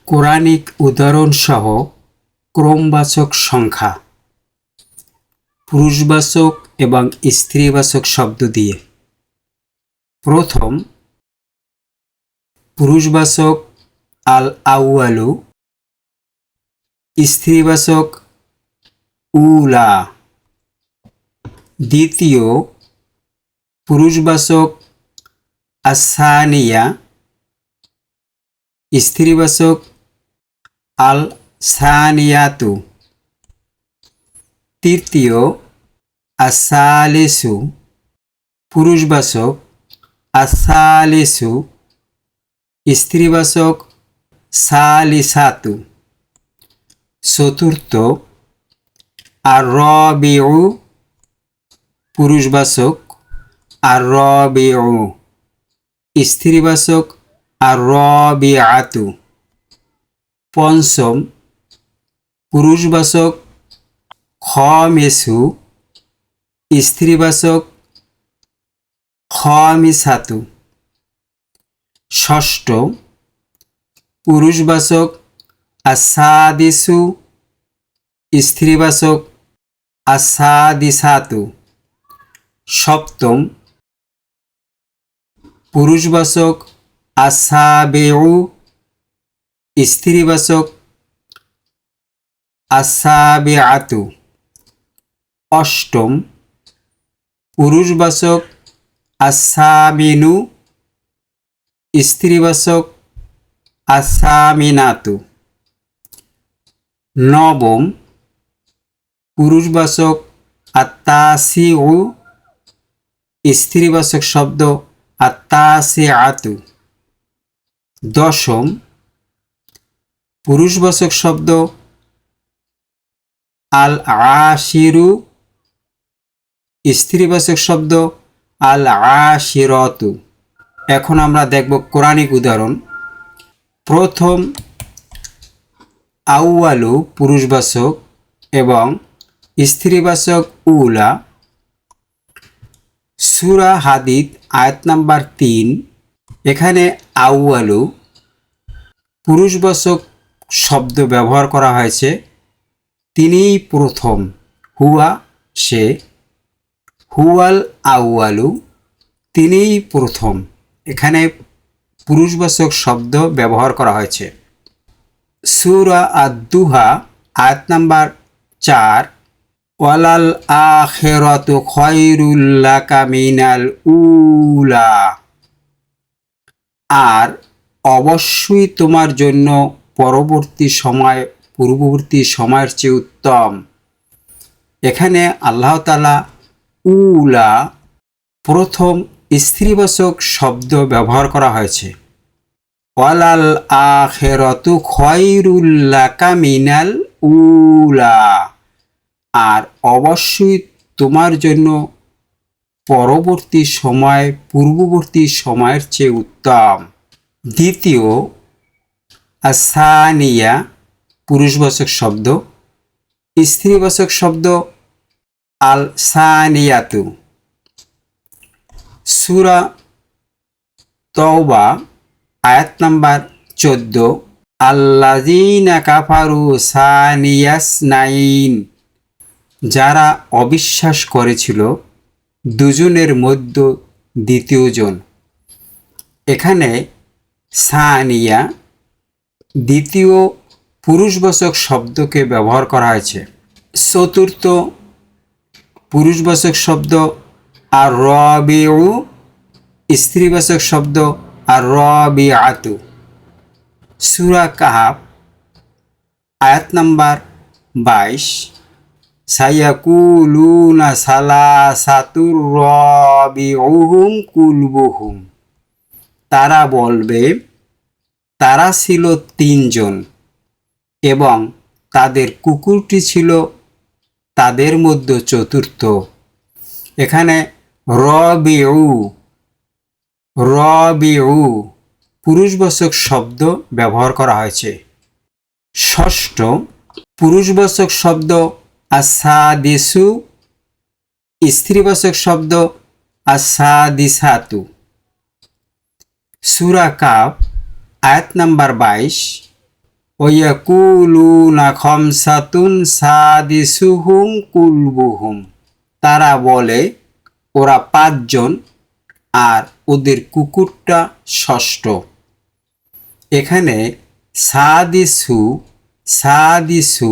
Quranic উদাহরণসহ ক্রমবাচক সংখ্যা, পুরুষবাচক এবং স্ত্রীবাচক শব্দ দিয়ে। প্রথম, পুরুষবাচক আল আউয়ালু, স্ত্রীবাচক উলা। দ্বিতীয়, পুরুষবাচক আসানিয়া, স্ত্রীবাচক আল সানিয়াতু। তৃতীয়, আসালিসু, পুরুষবাচক আসালিসু, স্ত্রীবাচক সালিসাতু। চতুর্থ, আর রবিউ, পুরুষবাচক আর রবিউ, স্ত্রীবাচক আর রবিআতু। পঞ্চম, পুরুষবাচক খমেসু, স্ত্রীবাচক খমিসাতু। ষষ্ঠ, পুরুষবাচক আসাদিসু, স্ত্রীবাচক আসাদিসাতু। সপ্তম, পুরুষবাচক আসাবেউ, স্ত্রীবাচক আসাবিআতু। অষ্টম, পুরুষবাচক আসামিনু, স্ত্রীবাচক আসামিনাতু। নবম, পুরুষবাচক আত্তাসিউ, স্ত্রীবাচক শব্দ আত্তাসিআতু। দশম, পুরুষবাচক শব্দ আল আশিরু, স্ত্রীবাচক শব্দ আল আশিরতু। এখন আমরা দেখব কোরআনিক উদাহরণ। প্রথম, আউয়ালু পুরুষবাচক এবং স্ত্রীবাচক উলা। সূরা হাদীদ আয়াত নাম্বার 3। এখানে আউয়ালু পুরুষবাচক শব্দ ব্যবহার করা হয়েছে, তিনিই প্রথম, হুয়া সে, হুয়াল আউয়ালু তিনিই প্রথম। এখানে পুরুষবাচক শব্দ ব্যবহার করা হয়েছে। সূরা আদ-দুহা আয়াত নাম্বার 4। ওয়ালাল আখিরাতু খায়রুল লাকা মিনাল উলা। আর অবশ্যই তোমার জন্য পূর্ববর্তী সময়ের চেয়ে উত্তম। এখানে আল্লাহ তাআলা উলা প্রথম স্ত্রীবাচক শব্দ ব্যবহার করা হয়েছে। ওয়ালাল আখিরাতু খায়রুল লাকা মিনাল উলা। আর অবশ্যই তোমার জন্য পূর্ববর্তী সময়ের চেয়ে উত্তম। দ্বিতীয়, আসানিয়া পুরুষবাচক শব্দ, স্ত্রীবাচক শব্দ আল সানিয়াতু। সূরা তওবা আয়াত নাম্বার 14। আল্লাযীনা কাফারু সানিয়াসনাইন। যারা অবিশ্বাস করেছিল দুজনের মধ্যে দ্বিতীয়জন। এখানে সানিয়া দ্বিতীয় পুরুষবাচক শব্দকে ব্যবহার করা হয়েছে। চতুর্থ, পুরুষবাচক শব্দ আর রবিউ, স্ত্রীবাচক শব্দ আর রবিআতু। সূরা কাহাফ আয়াত নাম্বার 22। সায়াকুলুনা সালাসাতুর রাবিউহুম কুলবুহুম। তারা বলবে তারা ছিল 3 জন এবং তাদের কুকুরটি ছিল তাদের মধ্যে চতুর্থ। এখানে রবিউ পুরুষবাচক শব্দ ব্যবহার করা হয়েছে। ষষ্ঠ, পুরুষবাচক শব্দ আসাদিসু, স্ত্রীবাচক শব্দ আসাদিসাতু। সূরা কাফ আয়াত নাম্বার 22। ওয়াকুলুনা খামসাতুন সাদিসুহুম কুলবুহুম, তারা বলে ওরা 5 জন আর ওদের কুকুরটা ষষ্ঠ। এখানে সাদিসু সাদিসু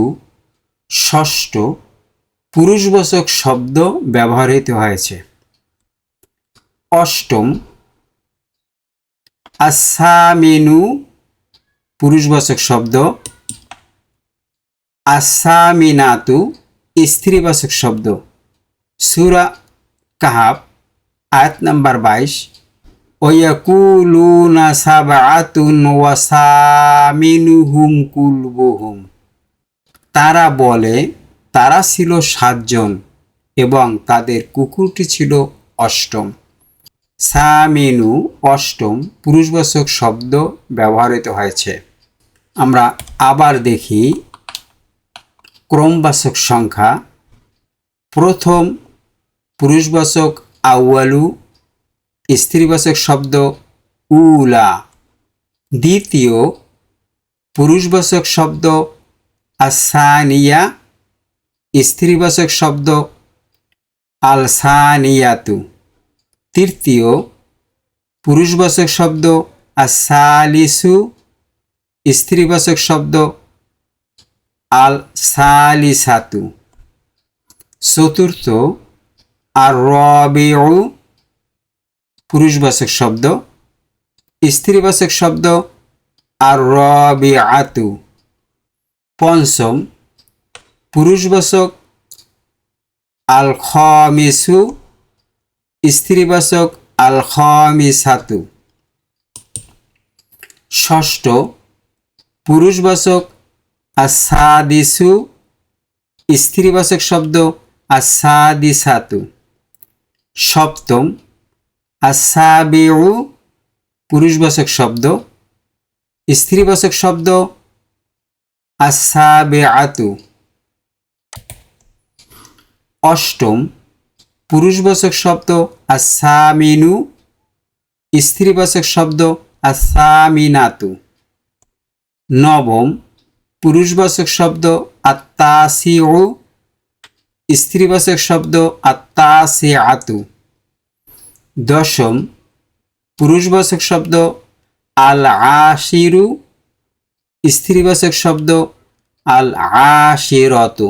ষষ্ঠ পুরুষবাচক শব্দ ব্যবহৃত হয়েছে। অষ্টম আসামিনু পুরুষবাচক শব্দ, আসামিনাতু স্ত্রীবাচক শব্দ। সূরা কাহাফ আয়াত নাম্বার 22, ওয়াকুলুনা সাবআতুন ওয়া সামিনুহুম কুলবুহুম, তারা বলে তারা ছিল 7 জন এবং তাদের কুকুরটি ছিল অষ্টম। সামিনু অষ্টম পুরুষবাচক শব্দ ব্যবহৃত হয়েছে। আমরা আবার দেখি ক্রমবাচক সংখ্যা। প্রথম পুরুষবাচক আউয়ালু, স্ত্রীবাচক শব্দ উলা। দ্বিতীয় পুরুষবাচক শব্দ আসানিয়া, স্ত্রীবাচক শব্দ আলসানিয়াতু। তৃতীয় পুরুষবাচক শব্দ আসালিসু, স্ত্রীবাচক শব্দ আল সালিসাতু। চতুর্থ আর রবিউ পুরুষবাচক শব্দ, স্ত্রীবাচক শব্দ আর রবিআতু। পঞ্চম পুরুষবাচক আল খামিসু, স্ত্রীবাচক আল খামিসাতু। ষষ্ঠ পুরুষবাচক আসাদিসু, স্ত্রীবাচক শব্দ আসাদিসাতু। সপ্তম আসাবিউ পুরুষবাচক শব্দ, স্ত্রীবাচক শব্দ আসাবিআতু। অষ্টম পুরুষবাচক শব্দ আসামিনু, স্ত্রীবাচক শব্দ আসামিনাতু। নবম পুরুষবাচক শব্দ আত্তাসিউ, স্ত্রীবাচক শব্দ আত্তাসিআতু। দশম পুরুষবাচক শব্দ আল আশিরু, স্ত্রীবাচক শব্দ আল আশিরাতু।